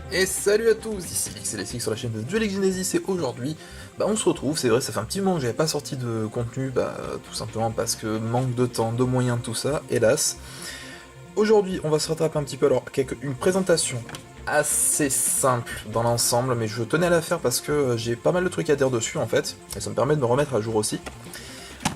Et salut à tous, ici XLSX sur la chaîne de Duel Genesis et aujourd'hui, on se retrouve, c'est vrai, ça fait un petit moment que j'avais pas sorti de contenu, tout simplement parce que manque de temps, de moyens, tout ça, hélas. Aujourd'hui, on va se rattraper un petit peu, alors, une présentation assez simple dans l'ensemble, mais je tenais à la faire parce que j'ai pas mal de trucs à dire dessus en fait, et ça me permet de me remettre à jour aussi.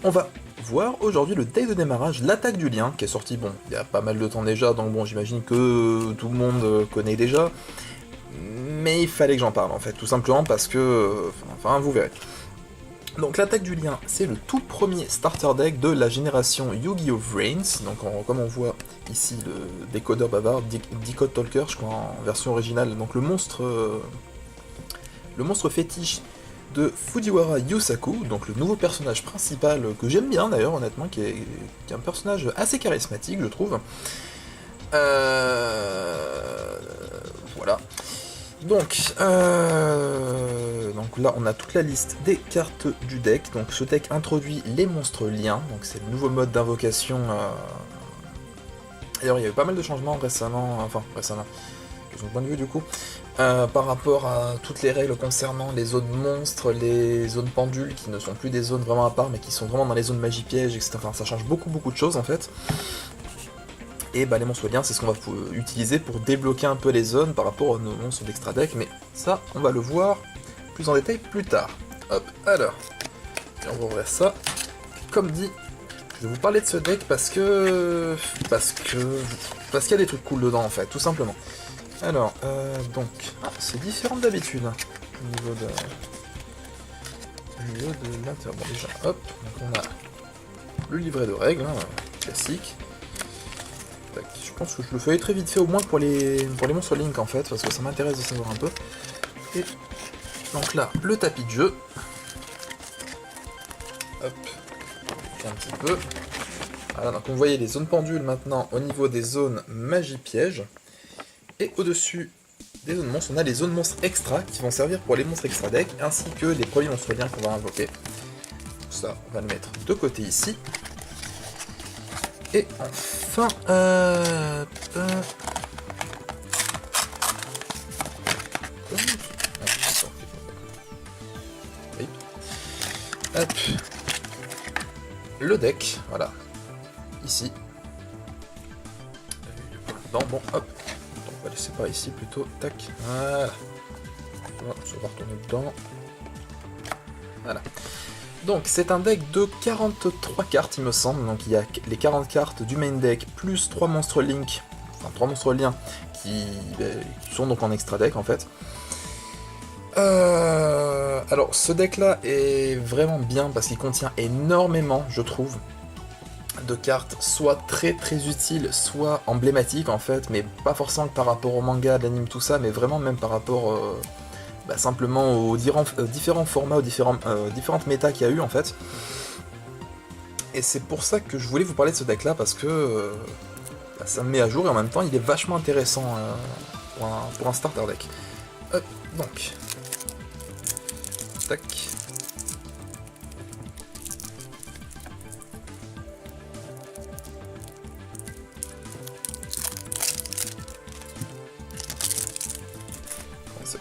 On va voir aujourd'hui le deck de démarrage, l'attaque du lien, qui est sorti, bon, il y a pas mal de temps déjà, donc bon, j'imagine que tout le monde connaît déjà. Mais il fallait que j'en parle en fait, tout simplement parce que... Enfin, vous verrez. Donc l'attaque du lien, c'est le tout premier starter deck de la génération Yu-Gi-Oh! Vrains. Donc comme on voit ici le décodeur bavard, Decode Talker, je crois en version originale. Donc le monstre fétiche de Fujiwara Yusaku, donc le nouveau personnage principal que j'aime bien d'ailleurs honnêtement, qui est un personnage assez charismatique je trouve. Voilà. Donc là on a toute la liste des cartes du deck. Donc ce deck introduit les monstres liens, donc c'est le nouveau mode d'invocation. D'ailleurs il y a eu pas mal de changements récemment, de son point de vue du coup, par rapport à toutes les règles concernant les zones monstres, les zones pendules, qui ne sont plus des zones vraiment à part, mais qui sont vraiment dans les zones magie piège, etc. Enfin, ça change beaucoup de choses en fait. Et les monstres liens, c'est ce qu'on va utiliser pour débloquer un peu les zones par rapport aux monstres d'extra deck, mais ça, on va le voir plus en détail plus tard. Hop, alors, on va ouvrir ça. Comme dit, je vais vous parler de ce deck parce qu'il y a des trucs cool dedans en fait, tout simplement. Alors, c'est différent d'habitude au niveau de l'intérieur. Bon, déjà, hop, donc on a le livret de règles, hein, classique. Je pense que je le ferai très vite fait, au moins pour les monstres Link en fait, parce que ça m'intéresse de savoir un peu. Et donc là, le tapis de jeu. Hop, un petit peu. Voilà, donc vous voyez les zones pendules maintenant au niveau des zones magie piège. Et au-dessus des zones monstres, on a les zones monstres extra qui vont servir pour les monstres extra deck, ainsi que les premiers monstres liens qu'on va invoquer. Ça, on va le mettre de côté ici. Et enfin, hop, le deck, voilà, ici. Bon, hop, on va laisser par ici plutôt, tac, voilà. On va retourner dedans. Voilà. Donc c'est un deck de 43 cartes il me semble, donc il y a les 40 cartes du main deck, plus 3 monstres Link, enfin 3 monstres liens, qui sont donc en extra deck en fait. Alors ce deck là est vraiment bien parce qu'il contient énormément, je trouve, de cartes, soit très utiles, soit emblématiques en fait, mais pas forcément par rapport au manga, l'anime, tout ça, mais vraiment même par rapport... simplement aux différents formats, aux différentes méta qu'il y a eu en fait. Et c'est pour ça que je voulais vous parler de ce deck là, parce que ça me met à jour et en même temps il est vachement intéressant pour un starter deck. Hop, donc. Tac.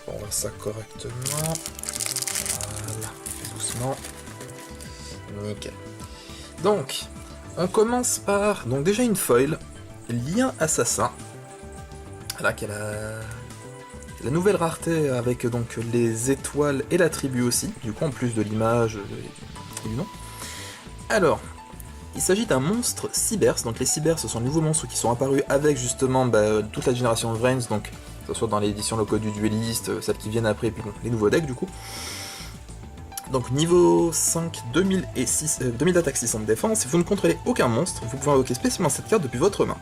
On va voir ça correctement. Voilà, doucement. Nickel. Donc, on commence par donc déjà une foil, lien assassin. Là, qui a la nouvelle rareté avec donc les étoiles et l'attribut aussi, du coup en plus de l'image et du nom. Alors, il s'agit d'un monstre Cybers, donc les Cybers ce sont les nouveaux monstres qui sont apparus avec justement toute la génération de Vrains, donc que ce soit dans l'édition locale du dueliste, celles qui viennent après, et puis bon, les nouveaux decks du coup. Donc niveau 5, 2000 d'attaque, 600 de défense, si vous ne contrôlez aucun monstre, vous pouvez invoquer spécialement cette carte depuis votre main.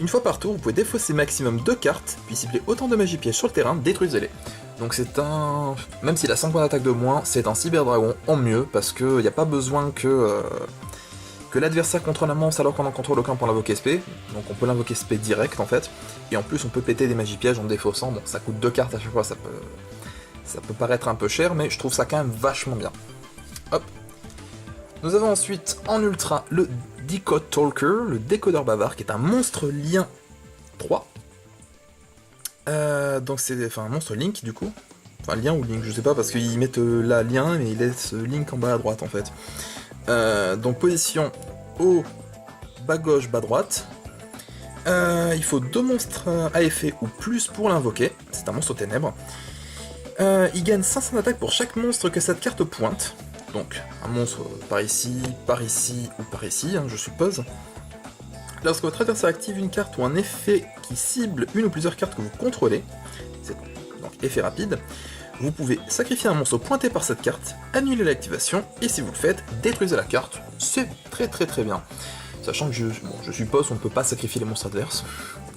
Une fois par tour, vous pouvez défausser maximum 2 cartes, puis cibler autant de magie piège sur le terrain, détruisez-les. Donc c'est un... Même s'il a 5 points d'attaque de moins, c'est un cyberdragon en mieux, parce qu'il n'y a pas besoin que l'adversaire contrôle un monstre alors qu'on en contrôle aucun pour l'invoquer SP, donc on peut l'invoquer SP direct en fait, et en plus on peut péter des magies pièges en défaussant, bon ça coûte 2 cartes à chaque fois, ça peut paraître un peu cher, mais je trouve ça quand même vachement bien. Hop. Nous avons ensuite en ultra le Decode Talker, le décodeur bavard, qui est un monstre lien 3. Donc c'est un monstre Link du coup. Enfin lien ou Link, je sais pas, parce qu'ils mettent là lien, mais ils laissent Link en bas à droite en fait. Donc position haut, bas gauche, bas droite. Il faut 2 monstres à effet ou plus pour l'invoquer. C'est un monstre aux ténèbres. Il gagne 500 d'attaque pour chaque monstre que cette carte pointe. Donc un monstre par ici ou par ici, hein, je suppose. Lorsque votre adversaire active une carte ou un effet qui cible une ou plusieurs cartes que vous contrôlez, c'est donc effet rapide, vous pouvez sacrifier un monstre pointé par cette carte, annuler l'activation, et si vous le faites, détruisez la carte. C'est très bien. Sachant que je suppose qu'on ne peut pas sacrifier les monstres adverses,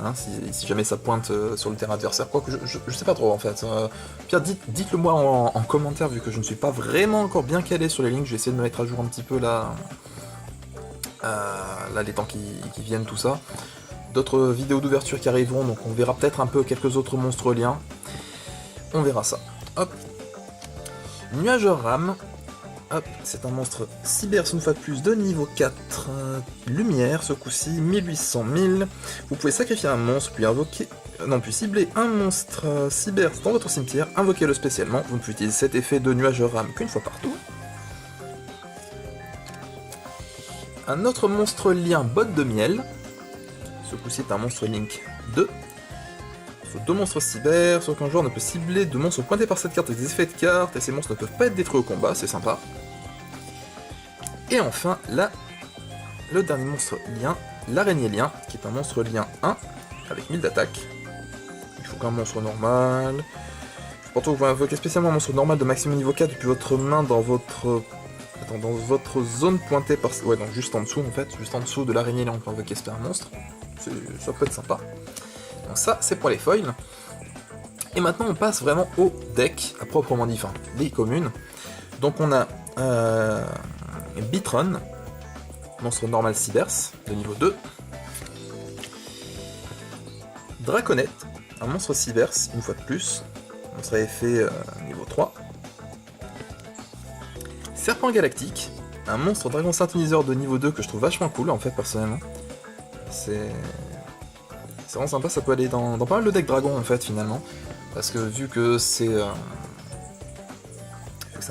hein, si jamais ça pointe sur le terrain adversaire, quoique je sais pas trop en fait. Pierre, dites-le moi en commentaire, vu que je ne suis pas vraiment encore bien calé sur les lignes, je vais essayer de me mettre à jour un petit peu là, les temps qui viennent, tout ça. D'autres vidéos d'ouverture qui arriveront, donc on verra peut-être un peu quelques autres monstres liens. On verra ça. Hop. Nuageur Rame. Hop, c'est un monstre cyber une fois de plus de niveau 4. Lumière, ce coup-ci, 1800 000. Vous pouvez sacrifier un monstre, puis invoquer... puis cibler un monstre cyber dans votre cimetière, invoquez-le spécialement. Vous ne pouvez utiliser cet effet de Nuageur Rame qu'une fois par tour. Un autre monstre lien, Botte de Miel. Ce coup-ci est un monstre Link 2. Il faut 2 monstres cyber, sauf qu'un joueur ne peut cibler de monstres pointés par cette carte avec des effets de carte, et ces monstres ne peuvent pas être détruits au combat, c'est sympa. Et enfin, là, le dernier monstre lien, l'araignée lien, qui est un monstre lien 1, avec 1000 d'attaque. Il faut qu'un monstre normal... Pourtant, vous pouvez invoquer spécialement un monstre normal de maximum niveau 4 depuis votre main dans votre... dans votre zone pointée par... Ouais, donc juste en dessous en fait, juste en dessous de l'araignée lien, on peut invoquer un monstre. Ça peut être sympa. Donc ça, c'est pour les foils. Et maintenant, on passe vraiment au deck, à proprement dit, enfin, les communes. Donc on a Bitron, monstre normal Cybers, de niveau 2. Draconette, un monstre Cybers, une fois de plus. Monstre à effet niveau 3. Serpent Galactique, un monstre dragon synthoniseur de niveau 2 que je trouve vachement cool, en fait, personnellement. C'est vraiment sympa, ça peut aller dans pas mal de decks dragon, en fait, finalement. Parce que vu que c'est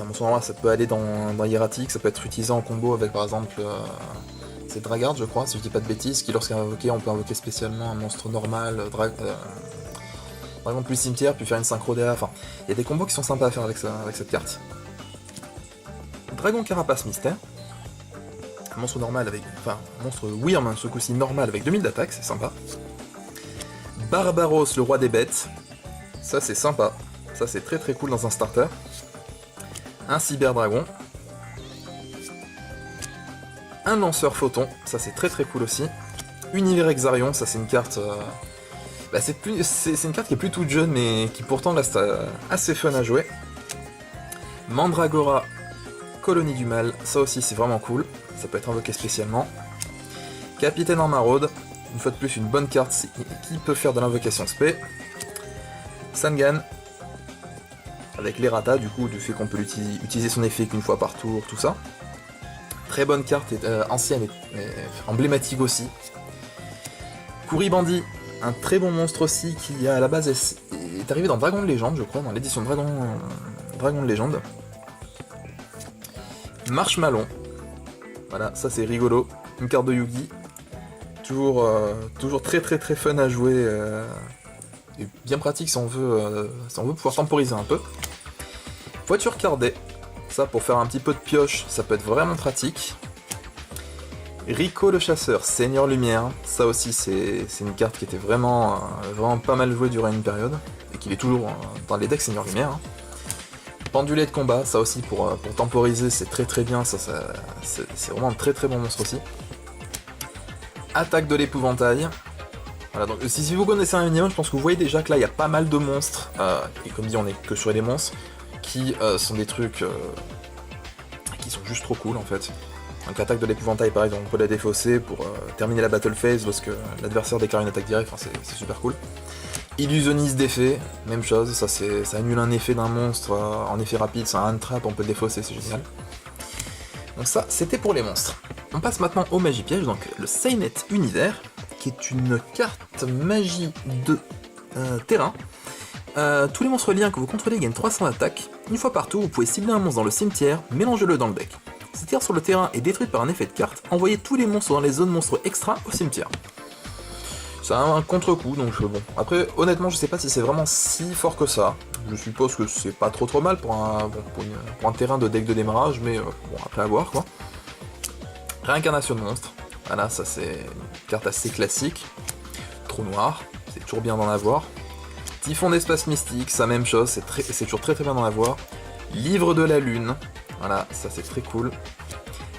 un monstre normal, ça peut aller dans Hieratic, ça peut être utilisé en combo avec, par exemple, c'est Dragard, je crois, si je dis pas de bêtises, qui lorsqu'il est invoqué, on peut invoquer spécialement un monstre normal, Dragon plus cimetière, puis faire une synchro DA, enfin, il y a des combos qui sont sympas à faire avec cette carte. Dragon Carapace Mystère, un monstre normal avec... Enfin, un monstre Wyrm, ce coup-ci normal avec 2000 d'attaque, c'est sympa. Barbaros, le roi des bêtes, ça c'est sympa, ça c'est très cool dans un starter. Un cyberdragon. Un lanceur photon, ça c'est très cool aussi. Univers Exarion, ça c'est une carte... c'est une carte qui est plus toute jeune, mais qui pourtant reste assez fun à jouer. Mandragora, Colonie du Mal, ça aussi c'est vraiment cool, ça peut être invoqué spécialement. Capitaine en maraude, une fois de plus une bonne carte qui peut faire de l'invocation spé. Sangan, avec l'errata du coup, du fait qu'on peut utiliser son effet qu'une fois par tour, tout ça. Très bonne carte, ancienne et emblématique aussi. Kouribandi, un très bon monstre aussi qui à la base est arrivé dans Dragon de Légende, je crois, dans l'édition de Dragon de Légende. Marshmallow, voilà, ça c'est rigolo, une carte de Yugi, toujours très fun à jouer, et bien pratique si on veut pouvoir temporiser un peu. Voiture cardée, ça pour faire un petit peu de pioche, ça peut être vraiment pratique. Rico le chasseur, Seigneur Lumière, ça aussi c'est une carte qui était vraiment pas mal jouée durant une période, et qui est toujours dans les decks Seigneur Lumière. Hein. Pendulet de combat, ça aussi pour temporiser, c'est très bien, c'est vraiment un très bon monstre aussi. Attaque de l'épouvantail. Voilà, donc si vous connaissez un minimum, je pense que vous voyez déjà que là il y a pas mal de monstres, et comme dit on est que sur les monstres, qui sont des trucs qui sont juste trop cool en fait. Donc attaque de l'épouvantail par exemple, on peut la défausser pour terminer la battle phase lorsque l'adversaire déclare une attaque directe, enfin, c'est super cool. Illusionniste d'effet, même chose, ça annule un effet d'un monstre en effet rapide, c'est un hand trap, on peut le défausser, c'est génial. Donc ça, c'était pour les monstres. On passe maintenant au magie piège, donc le Seinet Univers, qui est une carte magie de terrain. Tous les monstres liens que vous contrôlez gagnent 300 d'attaque. Une fois par tour, vous pouvez cibler un monstre dans le cimetière, mélangez-le dans le deck. Si carte sur le terrain est détruite par un effet de carte, envoyez tous les monstres dans les zones monstres extra au cimetière. Ça a un contre-coup, donc bon. Après, honnêtement, je sais pas si c'est vraiment si fort que ça. Je suppose que c'est pas trop mal pour un terrain de deck de démarrage, mais bon, après à voir, quoi. Réincarnation de monstre. Voilà, ça c'est une carte assez classique. Trou noir, c'est toujours bien d'en avoir. Typhon d'espace mystique, ça même chose, c'est toujours très bien d'en avoir. Livre de la lune, voilà, ça c'est très cool.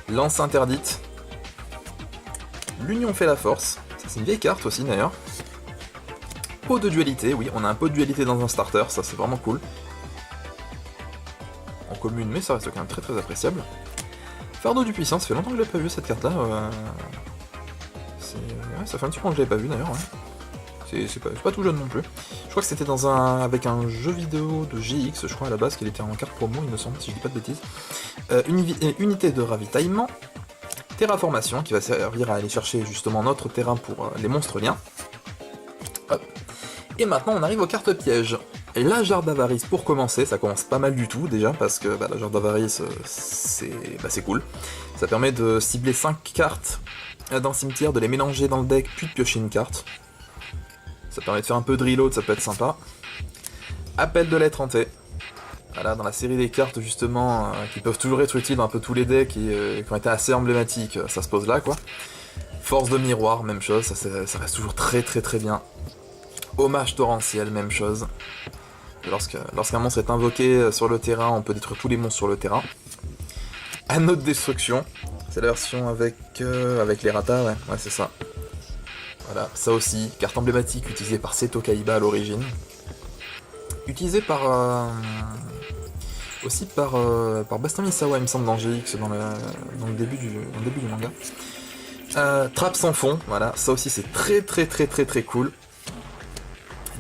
Lance interdite. L'union fait la force. C'est une vieille carte aussi d'ailleurs. Pot de dualité, oui, on a un pot de dualité dans un starter, ça c'est vraiment cool. En commune, mais ça reste quand même très appréciable. Fardeau du puissant, ça fait longtemps que je l'ai pas vu cette carte là. Ouais, ça fait un petit moment que je l'avais pas vu d'ailleurs. Ouais. C'est pas tout jeune non plus. Je crois que c'était avec un jeu vidéo de GX, je crois à la base, qu'il était en carte promo, il me semble, si je dis pas de bêtises. Unité de ravitaillement. Terraformation, qui va servir à aller chercher justement notre terrain pour les monstres liens. Hop. Et maintenant on arrive aux cartes pièges. La jarre d'avarice pour commencer, ça commence pas mal du tout déjà, parce que la jarre d'avarice c'est cool. Ça permet de cibler 5 cartes d'un cimetière, de les mélanger dans le deck, puis de piocher une carte. Ça permet de faire un peu de reload, ça peut être sympa. Appel de lettre hantée. Voilà, dans la série des cartes justement, qui peuvent toujours être utiles dans un peu tous les decks et qui ont été assez emblématiques, ça se pose là quoi. Force de miroir, même chose, ça reste toujours très bien. Hommage torrentiel, même chose. Lorsqu'un monstre est invoqué sur le terrain, on peut détruire tous les monstres sur le terrain. Anneau de destruction, c'est la version avec les ratas, ouais c'est ça. Voilà, ça aussi, carte emblématique utilisée par Seto Kaiba à l'origine. Utilisée aussi par Baston Misawa, il me semble, dans GX, dans le début du manga. Trappe sans fond, voilà, ça aussi c'est très cool.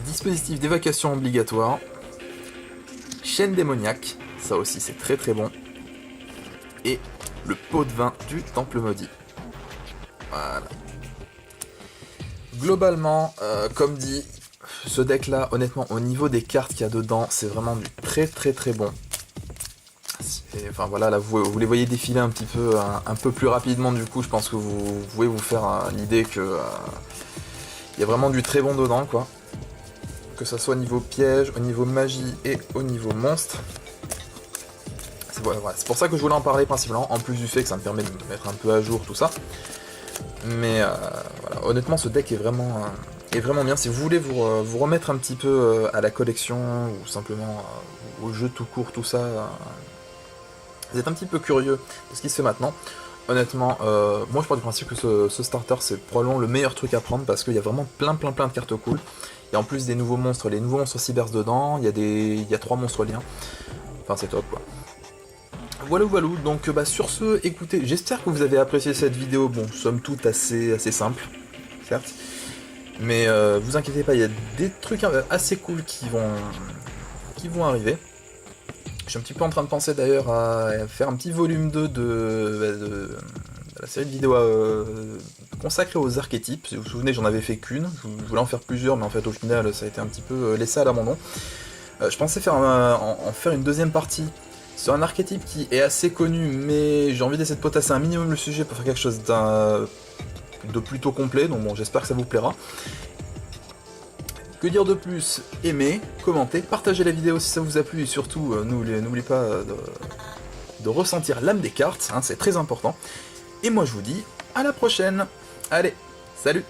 Dispositif d'évacuation obligatoire. Chaîne démoniaque, ça aussi c'est très bon. Et le pot de vin du temple maudit. Voilà. Globalement, comme dit, ce deck là, honnêtement, au niveau des cartes qu'il y a dedans, c'est vraiment du très bon. Et, enfin voilà, là vous les voyez défiler un peu plus rapidement, du coup je pense que vous pouvez vous faire l'idée que il y a vraiment du très bon dedans quoi. Que ça soit au niveau piège, au niveau magie et au niveau monstre. C'est pour ça que je voulais en parler principalement, en plus du fait que ça me permet de me mettre un peu à jour tout ça. Mais voilà, honnêtement ce deck est vraiment bien. Si vous voulez vous remettre un petit peu à la collection ou simplement au jeu tout court, tout ça, vous êtes un petit peu curieux de ce qui se fait maintenant. Honnêtement, moi je pars du principe que ce starter c'est probablement le meilleur truc à prendre parce qu'il y a vraiment plein de cartes cool. Il y a en plus des nouveaux monstres, les nouveaux monstres cybers dedans, il y a 3 monstres liens. Enfin c'est top quoi. Voilà, donc sur ce, écoutez, j'espère que vous avez apprécié cette vidéo, bon, somme toute assez simple, certes, mais vous inquiétez pas, il y a des trucs assez cool qui vont arriver. Je suis un petit peu en train de penser d'ailleurs à faire un petit volume 2 de la série de vidéos consacrée aux archétypes. Si vous vous souvenez, j'en avais fait qu'une, je voulais en faire plusieurs, mais en fait au final ça a été un petit peu laissé à l'abandon. Je pensais en faire une deuxième partie sur un archétype qui est assez connu, mais j'ai envie d'essayer de potasser un minimum le sujet pour faire quelque chose de plutôt complet, donc bon, j'espère que ça vous plaira. Que dire de plus? Aimez, commentez, partagez la vidéo si ça vous a plu, et surtout, n'oubliez pas de ressentir l'âme des cartes, hein, c'est très important. Et moi je vous dis à la prochaine. Allez, salut!